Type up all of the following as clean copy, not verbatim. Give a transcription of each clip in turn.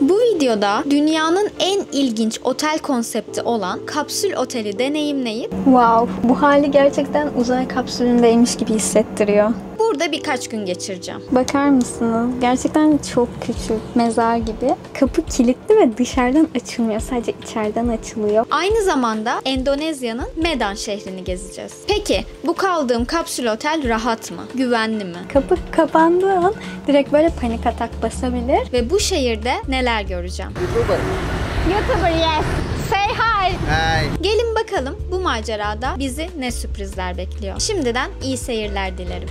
Bu videoda dünyanın en ilginç otel konsepti olan kapsül oteli deneyimleyip Wow, bu hali gerçekten uzay kapsülündeymiş gibi hissettiriyor. burada birkaç gün geçireceğim. Bakar mısınız? Gerçekten çok küçük, mezar gibi. Kapı kilitli ve dışarıdan açılmıyor. Sadece içeriden açılıyor. Aynı zamanda Endonezya'nın Medan şehrini gezeceğiz. Peki bu kaldığım kapsül otel rahat mı? Güvenli mi? Kapı kapandığı an direkt böyle panik atak basabilir. Ve bu şehirde neler göreceğim? YouTuber, yes. Say hi. Gelin bakalım bu macerada bizi ne sürprizler bekliyor. Şimdiden iyi seyirler dilerim.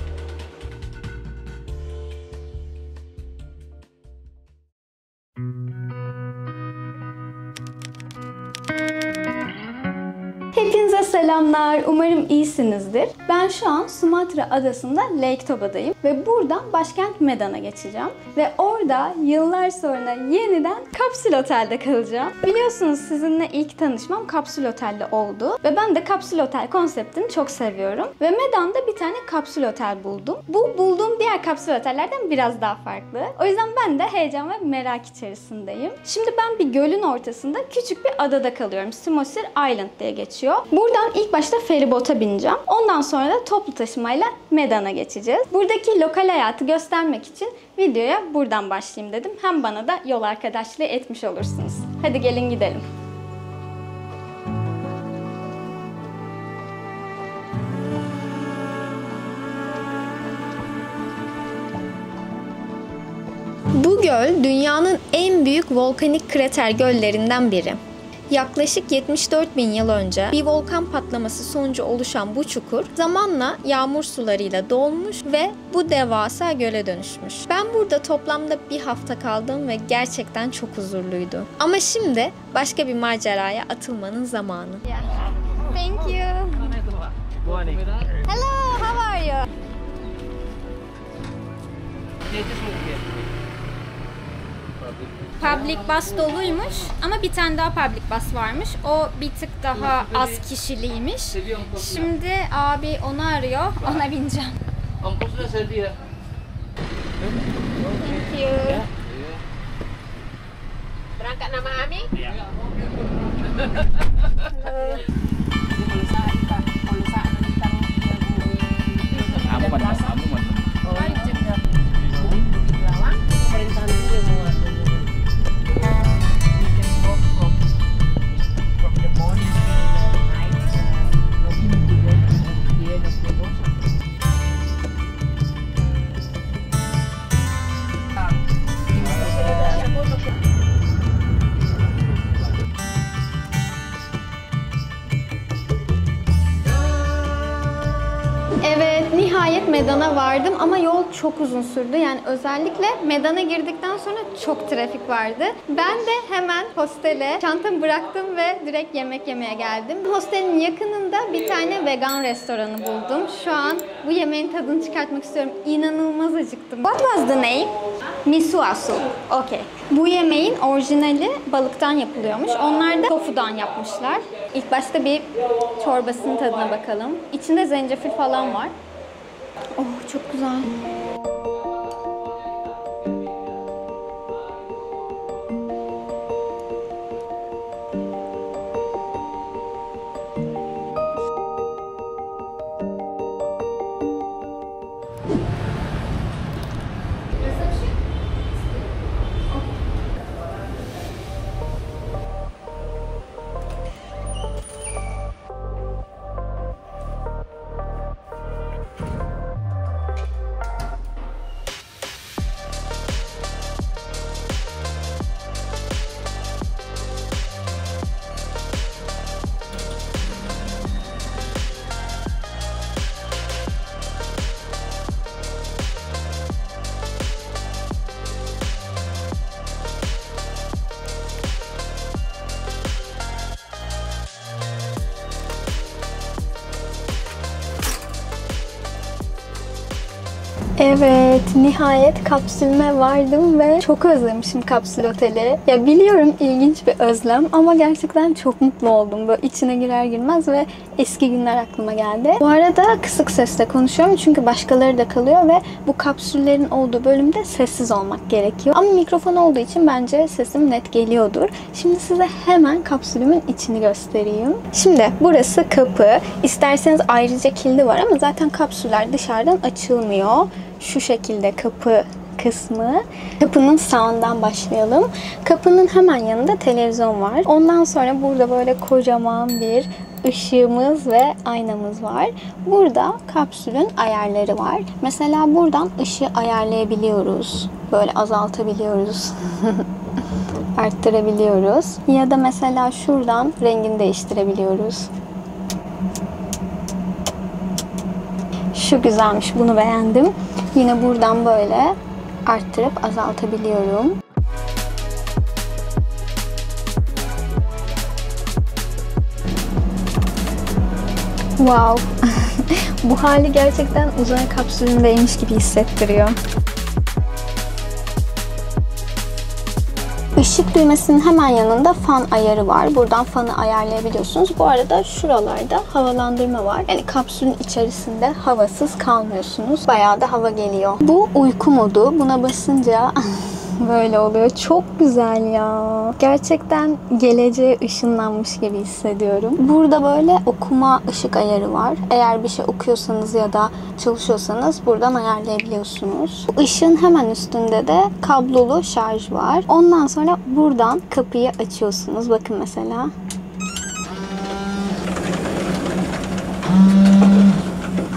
Hepinize selamlar. Umarım iyisinizdir. Ben şu an Sumatra adasında Lake Toba'dayım ve buradan başkent Medan'a geçeceğim. Ve orada yıllar sonra yeniden kapsül otelde kalacağım. Biliyorsunuz sizinle ilk tanışmam kapsül otelle oldu. Ve ben de kapsül otel konseptini çok seviyorum. Ve Medan'da bir tane kapsül otel buldum. Bu bulduğum diğer kapsül otellerden biraz daha farklı. O yüzden ben de heyecan ve merak içerisindeyim. Şimdi ben bir gölün ortasında küçük bir adada kalıyorum. Simosir Island diye geçiyor. Buradan ilk başta feribota bineceğim. Ondan sonra da toplu taşımayla Medan'a geçeceğiz. Buradaki lokal hayatı göstermek için videoya buradan başlayayım dedim. Hem bana da yol arkadaşlığı etmiş olursunuz. Hadi gelin gidelim. Bu göl dünyanın en büyük volkanik krater göllerinden biri. Yaklaşık 74 bin yıl önce bir volkan patlaması sonucu oluşan bu çukur zamanla yağmur sularıyla dolmuş ve bu devasa göle dönüşmüş. Ben burada toplamda bir hafta kaldım ve gerçekten çok huzurluydu. Ama şimdi başka bir maceraya atılmanın zamanı. Thank you. Hello, how are you? Public bus doluymuş ama bir tane daha public bus varmış. O bir tık daha az kişiliymiş. Şimdi abi onu arıyor. Ona bineceğim. Thank you. Berangkat nama Ami? Evet, nihayet Medan'a vardım ama yol çok uzun sürdü. Yani özellikle Medan'a girdikten sonra çok trafik vardı. Ben de hemen hostele çantamı bıraktım ve direkt yemek yemeye geldim. Hostelin yakınında bir tane vegan restoranı buldum. Şu an bu yemeğin tadını çıkartmak istiyorum. İnanılmaz acıktım. What was the name? Misuasu. Okay. Bu yemeğin orijinali balıktan yapılıyormuş. Onlar da tofudan yapmışlar. İlk başta bir çorbasının tadına bakalım. İçinde zencefil falan var. Oh, çok güzel. Evet, nihayet kapsülüme vardım ve çok özlemişim kapsül oteli. Ya biliyorum ilginç bir özlem ama gerçekten çok mutlu oldum. Böyle içine girer girmez ve eski günler aklıma geldi. Bu arada kısık sesle konuşuyorum çünkü başkaları da kalıyor ve bu kapsüllerin olduğu bölümde sessiz olmak gerekiyor. Ama mikrofon olduğu için bence sesim net geliyordur. Şimdi size hemen kapsülümün içini göstereyim. Şimdi burası kapı. İsterseniz ayrıca kilidi var ama zaten kapsüller dışarıdan açılmıyor. Şu şekilde kapı kısmı. Kapının sağından başlayalım. Kapının hemen yanında televizyon var. Ondan sonra burada böyle kocaman bir ışığımız ve aynamız var. Burada kapsülün ayarları var. Mesela buradan ışığı ayarlayabiliyoruz. Böyle azaltabiliyoruz. Arttırabiliyoruz. Ya da mesela şuradan rengini değiştirebiliyoruz. Şu güzelmiş, bunu beğendim. Yine buradan böyle arttırıp azaltabiliyorum. Wow! Bu hali gerçekten uzay kapsülündeymiş gibi hissettiriyor. Işık düğmesinin hemen yanında fan ayarı var. Buradan fanı ayarlayabiliyorsunuz. Bu arada şuralarda havalandırma var. Yani kapsülün içerisinde havasız kalmıyorsunuz. Bayağı da hava geliyor. Bu uyku modu. Buna basınca böyle oluyor. Çok güzel ya. Gerçekten geleceğe ışınlanmış gibi hissediyorum. Burada böyle okuma ışık ayarı var. Eğer bir şey okuyorsanız ya da çalışıyorsanız buradan ayarlayabiliyorsunuz. Bu ışığın hemen üstünde de kablolu şarj var. Ondan sonra buradan kapıyı açıyorsunuz. Bakın mesela.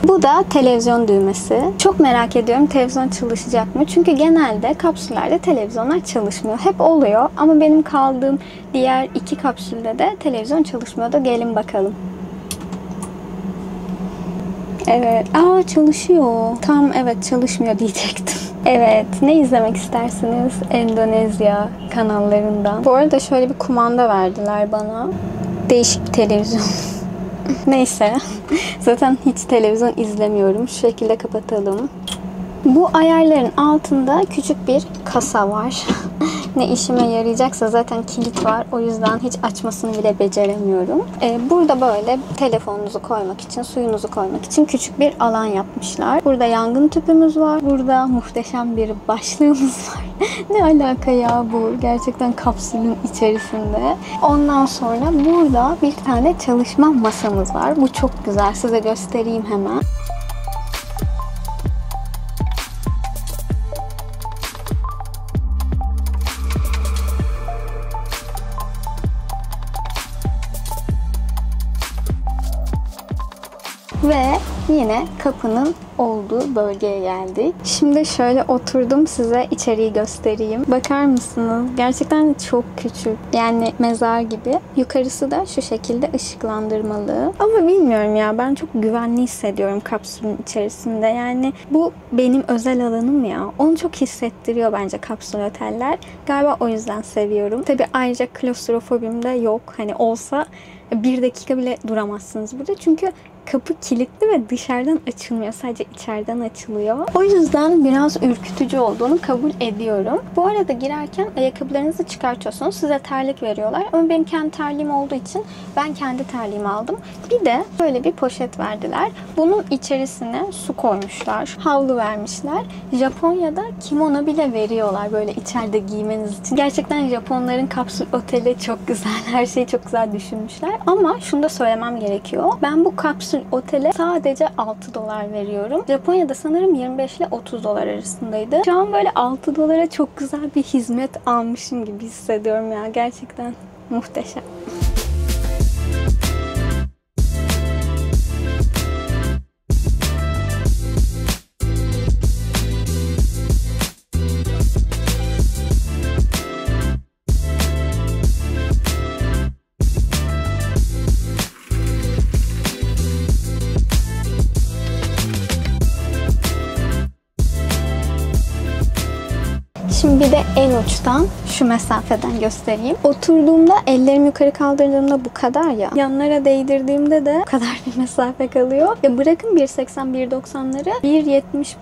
Bu da televizyon düğmesi. Çok merak ediyorum televizyon çalışacak mı? Çünkü genelde kapsüllerde televizyonlar çalışmıyor. Hep oluyor ama benim kaldığım diğer 2 kapsülde de televizyon çalışmıyordu. Gelin bakalım. Evet. Çalışıyor. Tam evet çalışmıyor diyecektim. Evet. Ne izlemek istersiniz? Endonezya kanallarından. Bu arada şöyle bir kumanda verdiler bana. Değişik bir televizyon. Neyse. Zaten hiç televizyon izlemiyorum. Şu şekilde kapatalım. Bu ayarların altında küçük bir kasa var. Ne işime yarayacaksa zaten kilit var. O yüzden hiç açmasını bile beceremiyorum. Burada böyle telefonunuzu koymak için, suyunuzu koymak için küçük bir alan yapmışlar. Burada yangın tüpümüz var. Burada muhteşem bir başlığımız var. Ne alaka ya bu? Gerçekten kapsülün içerisinde. Ondan sonra burada bir tane çalışma masamız var. Bu çok güzel. Size göstereyim hemen. Ve yine kapının olduğu bölgeye geldik. Şimdi şöyle oturdum, size içeriği göstereyim. Bakar mısınız? Gerçekten çok küçük. Yani mezar gibi. Yukarısı da şu şekilde ışıklandırmalı. Ama bilmiyorum ya, ben çok güvenli hissediyorum kapsülün içerisinde. Yani bu benim özel alanım ya. Onu çok hissettiriyor bence kapsül oteller. Galiba o yüzden seviyorum. Tabii ayrıca klostrofobim de yok. Hani olsa 1 dakika bile duramazsınız burada. Çünkü kapı kilitli ve dışarıdan açılmıyor. Sadece içeriden açılıyor. O yüzden biraz ürkütücü olduğunu kabul ediyorum. Bu arada girerken ayakkabılarınızı çıkartıyorsunuz. Size terlik veriyorlar. Ama benim kendi terliğim olduğu için ben kendi terliğimi aldım. Bir de böyle bir poşet verdiler. Bunun içerisine su koymuşlar. Havlu vermişler. Japonya'da kimono bile veriyorlar böyle içeride giymeniz için. Gerçekten Japonların kapsül oteli çok güzel. Her şeyi çok güzel düşünmüşler. Ama şunu da söylemem gerekiyor. Ben bu kapsül otele sadece $6 veriyorum. Japonya'da sanırım 25 ile $30 arasındaydı. Şu an böyle $6 çok güzel bir hizmet almışım gibi hissediyorum ya. Gerçekten muhteşem. Şimdi Bir de en uçtan şu mesafeden göstereyim. Oturduğumda ellerimi yukarı kaldırdığımda bu kadar ya. Yanlara değdirdiğimde de bu kadar bir mesafe kalıyor. Ya bırakın 1.80-1.90'ları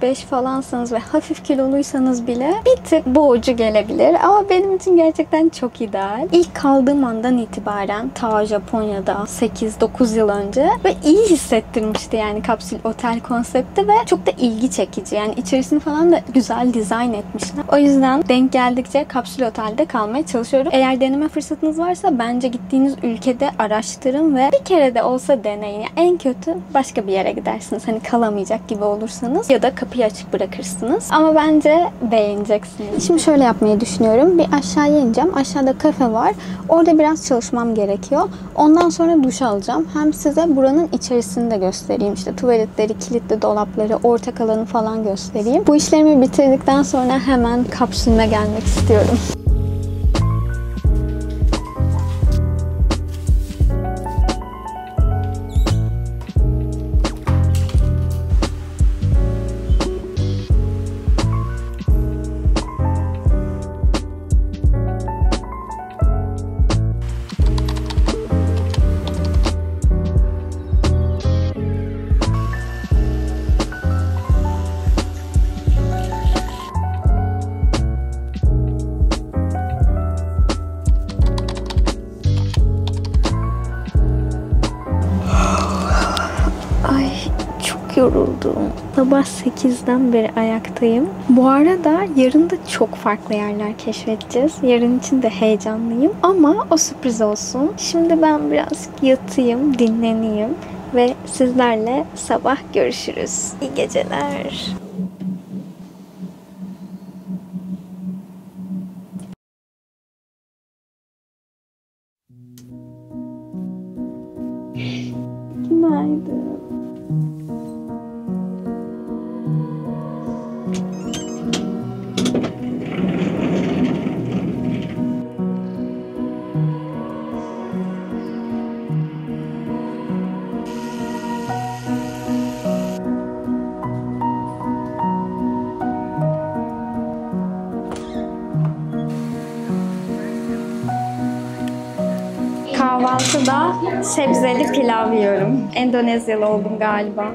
1.75 falansanız ve hafif kiloluysanız bile bir tık boğucu gelebilir. Ama benim için gerçekten çok ideal. İlk kaldığım andan itibaren ta Japonya'da 8-9 yıl önce ve iyi hissettirmişti yani kapsül otel konsepti ve çok da ilgi çekici. Yani içerisini falan da güzel dizayn etmişler. O yüzden denk geldikçe kapsül otelde kalmaya çalışıyorum. Eğer deneme fırsatınız varsa bence gittiğiniz ülkede araştırın ve bir kere de olsa deneyin. Yani en kötü başka bir yere gidersiniz. Hani kalamayacak gibi olursanız ya da kapıyı açık bırakırsınız. Ama bence beğeneceksiniz. Şimdi şöyle yapmayı düşünüyorum. Bir aşağıya ineceğim. Aşağıda kafe var. Orada biraz çalışmam gerekiyor. Ondan sonra duş alacağım. Hem size buranın içerisini de göstereyim. İşte tuvaletleri, kilitli dolapları, ortak alanı falan göstereyim. Bu işlerimi bitirdikten sonra hemen kapsülüme gelmek istiyorum. Ay çok yoruldum. Sabah 8'den beri ayaktayım. Bu arada yarın da çok farklı yerler keşfedeceğiz. Yarın için de heyecanlıyım. Ama o sürpriz olsun. Şimdi ben biraz yatayım, dinleneyim ve sizlerle sabah görüşürüz. İyi geceler. Günaydın. Kahvaltıda sebzeli pilav yiyorum. Endonezyalı oldum galiba.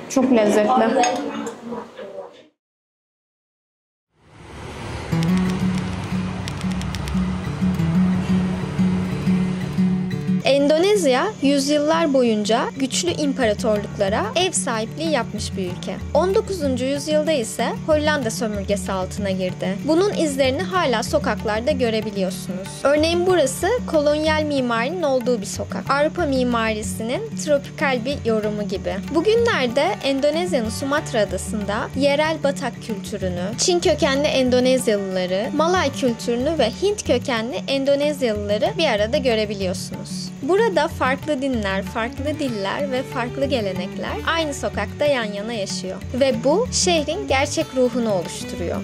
Çok lezzetli. Endonezya, yüzyıllar boyunca güçlü imparatorluklara ev sahipliği yapmış bir ülke. 19. yüzyılda ise Hollanda sömürgesi altına girdi. Bunun izlerini hala sokaklarda görebiliyorsunuz. Örneğin burası kolonyal mimarinin olduğu bir sokak. Avrupa mimarisinin tropikal bir yorumu gibi. Bugünlerde Endonezya'nın Sumatra adasında yerel Batak kültürünü, Çin kökenli Endonezyalıları, Malay kültürünü ve Hint kökenli Endonezyalıları bir arada görebiliyorsunuz. Burada farklı dinler, farklı diller ve farklı gelenekler aynı sokakta yan yana yaşıyor. Ve bu şehrin gerçek ruhunu oluşturuyor.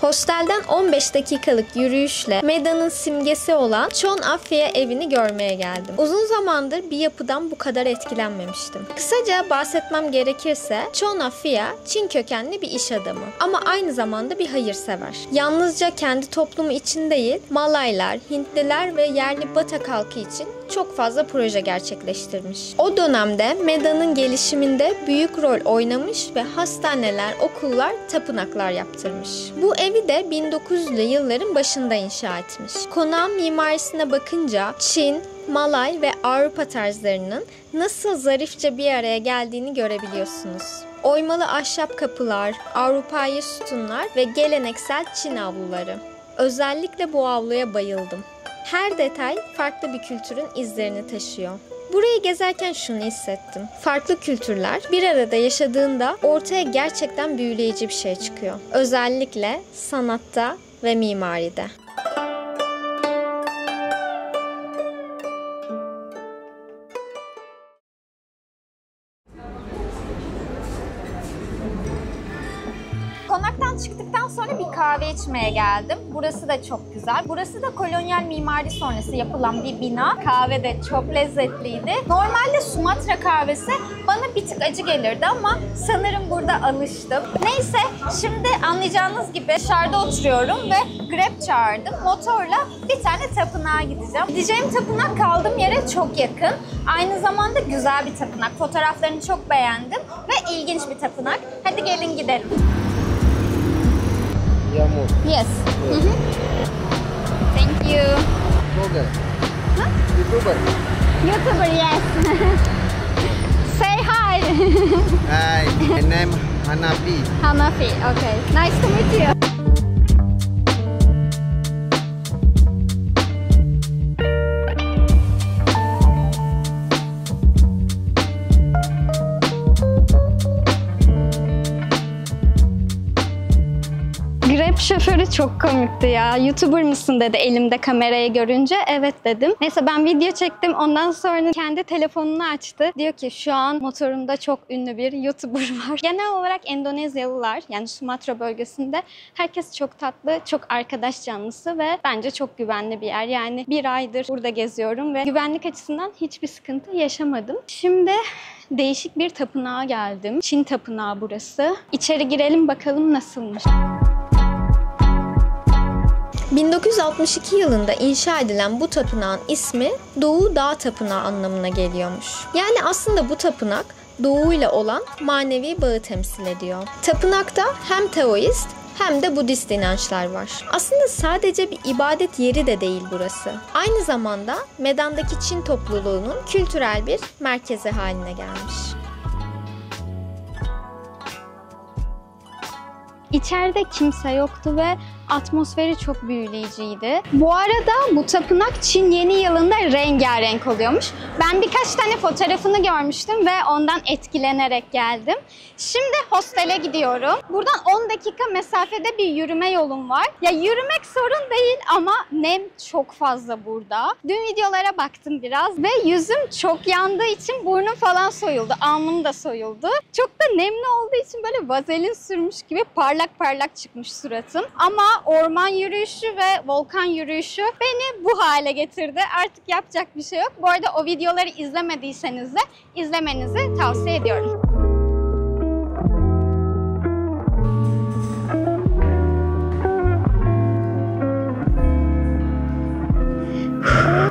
Hostelden 15 dakikalık yürüyüşle Medan'ın simgesi olan Chon Afia evini görmeye geldim. Uzun zamandır bir yapıdan bu kadar etkilenmemiştim. Kısaca bahsetmem gerekirse Chon Afia Çin kökenli bir iş adamı ama aynı zamanda bir hayırsever. Yalnızca kendi toplumu için değil, Malaylar, Hintliler ve yerli Batak halkı için çok fazla proje gerçekleştirmiş. O dönemde Medan'ın gelişiminde büyük rol oynamış ve hastaneler, okullar, tapınaklar yaptırmış. Bu evi de 1900'lü yılların başında inşa etmiş. Konağın mimarisine bakınca Çin, Malay ve Avrupa tarzlarının nasıl zarifçe bir araya geldiğini görebiliyorsunuz. Oymalı ahşap kapılar, Avrupa'yı sütunlar ve geleneksel Çin avluları. Özellikle bu avluya bayıldım. Her detay farklı bir kültürün izlerini taşıyor. Burayı gezerken şunu hissettim. Farklı kültürler bir arada yaşadığında ortaya gerçekten büyüleyici bir şey çıkıyor. Özellikle sanatta ve mimaride. Konaktan Metrodan çıktıktan sonra bir kahve içmeye geldim. Burası da çok güzel. Burası da kolonyal mimari sonrası yapılan bir bina. Kahve de çok lezzetliydi. Normalde Sumatra kahvesi bana bir tık acı gelirdi ama sanırım burada alıştım. Neyse, şimdi anlayacağınız gibi dışarıda oturuyorum ve Grab çağırdım. Motorla bir tane tapınağa gideceğim. Gideceğim tapınak kaldığım yere çok yakın. Aynı zamanda güzel bir tapınak. Fotoğraflarını çok beğendim ve ilginç bir tapınak. Hadi gelin gidelim. Yamuk. Yes. Thank you. Google. YouTuber. YouTuber, yes. Say hi. Hi, my name Hanafi. Hanafi, okay. Nice to meet you. Grab şoförü çok komikti ya. YouTuber mısın dedi elimde kamerayı görünce. Evet dedim. Neyse ben video çektim. Ondan sonra kendi telefonunu açtı. Diyor ki şu an motorumda çok ünlü bir YouTuber var. Genel olarak Endonezyalılar, yani Sumatra bölgesinde herkes çok tatlı, çok arkadaş canlısı ve bence çok güvenli bir yer. Yani bir aydır burada geziyorum ve güvenlik açısından hiçbir sıkıntı yaşamadım. Şimdi değişik bir tapınağa geldim. Çin tapınağı burası. İçeri girelim bakalım nasılmış. 1962 yılında inşa edilen bu tapınağın ismi Doğu Dağ Tapınağı anlamına geliyormuş. Yani aslında bu tapınak Doğu ile olan manevi bağı temsil ediyor. Tapınakta hem Taoist hem de Budist inançlar var. Aslında sadece bir ibadet yeri de değil burası. Aynı zamanda Medan'daki Çin topluluğunun kültürel bir merkezi haline gelmiş. İçeride kimse yoktu ve atmosferi çok büyüleyiciydi. Bu arada bu tapınak Çin Yeni Yılı'nda rengarenk oluyormuş. Ben birkaç tane fotoğrafını görmüştüm ve ondan etkilenerek geldim. Şimdi hostele gidiyorum. Buradan 10 dakika mesafede bir yürüme yolum var. Ya yürümek sorun değil ama nem çok fazla burada. Dün videolara baktım biraz ve yüzüm çok yandığı için burnum falan soyuldu. Alnım da soyuldu. Çok da nemli olduğu için böyle vazelin sürmüş gibi parlak parlak çıkmış suratım. Ama orman yürüyüşü ve volkan yürüyüşü beni bu hale getirdi. Artık yapacak bir şey yok. Bu arada o videoları izlemediyseniz de izlemenizi tavsiye ediyorum.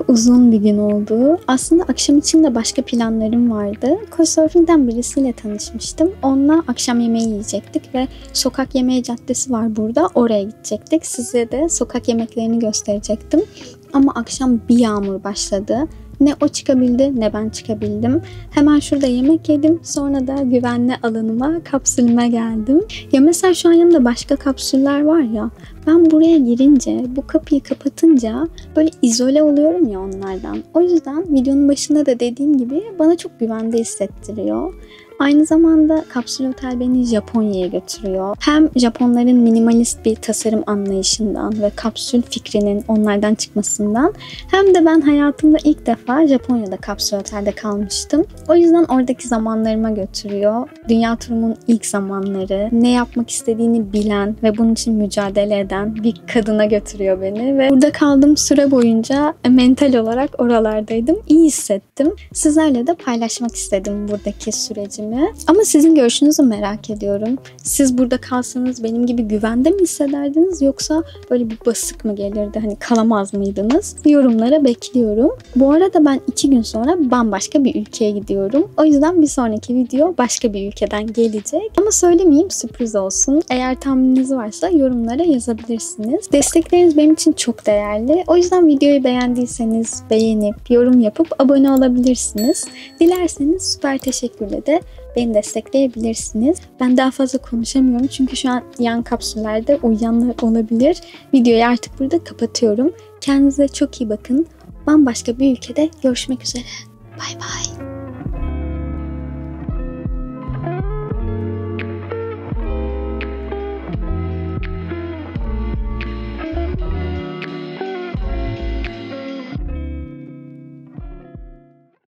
Uzun bir gün oldu. Aslında akşam için de başka planlarım vardı. Couchsurfing'den birisiyle tanışmıştım. Onunla akşam yemeği yiyecektik ve sokak yemeği caddesi var burada. Oraya gidecektik. Size de sokak yemeklerini gösterecektim. Ama akşam bir yağmur başladı. Ne o çıkabildi ne ben çıkabildim. Hemen şurada yemek yedim. Sonra da güvenli alanıma, kapsülüme geldim. Ya mesela şu an yanımda başka kapsüller var ya. Ben buraya girince, bu kapıyı kapatınca böyle izole oluyorum ya onlardan. O yüzden videonun başında da dediğim gibi bana çok güvende hissettiriyor. Aynı zamanda kapsül otel beni Japonya'ya götürüyor. Hem Japonların minimalist bir tasarım anlayışından ve kapsül fikrinin onlardan çıkmasından hem de ben hayatımda ilk defa Japonya'da kapsül otelde kalmıştım. O yüzden oradaki zamanlarıma götürüyor. Dünya turumun ilk zamanları, ne yapmak istediğini bilen ve bunun için mücadele eden bir kadına götürüyor beni ve burada kaldığım süre boyunca mental olarak oralardaydım. İyi hissettim. Sizlerle de paylaşmak istedim buradaki sürecimi. Ama sizin görüşünüzü merak ediyorum. Siz burada kalsanız benim gibi güvende mi hissederdiniz yoksa böyle bir basık mı gelirdi? Hani kalamaz mıydınız? Yorumlara bekliyorum. Bu arada ben 2 gün sonra bambaşka bir ülkeye gidiyorum. O yüzden bir sonraki video başka bir ülkeden gelecek. Ama söylemeyeyim, sürpriz olsun. Eğer tahmininiz varsa yorumlara yazabilirsiniz. Destekleriniz benim için çok değerli. O yüzden videoyu beğendiyseniz beğenip, yorum yapıp abone olabilirsiniz. Dilerseniz süper teşekkürle de beni destekleyebilirsiniz. Ben daha fazla konuşamıyorum çünkü şu an yan kapsüllerde uyuyanlar olabilir. Videoyu artık burada kapatıyorum. Kendinize çok iyi bakın. Bambaşka bir ülkede görüşmek üzere. Bay bay.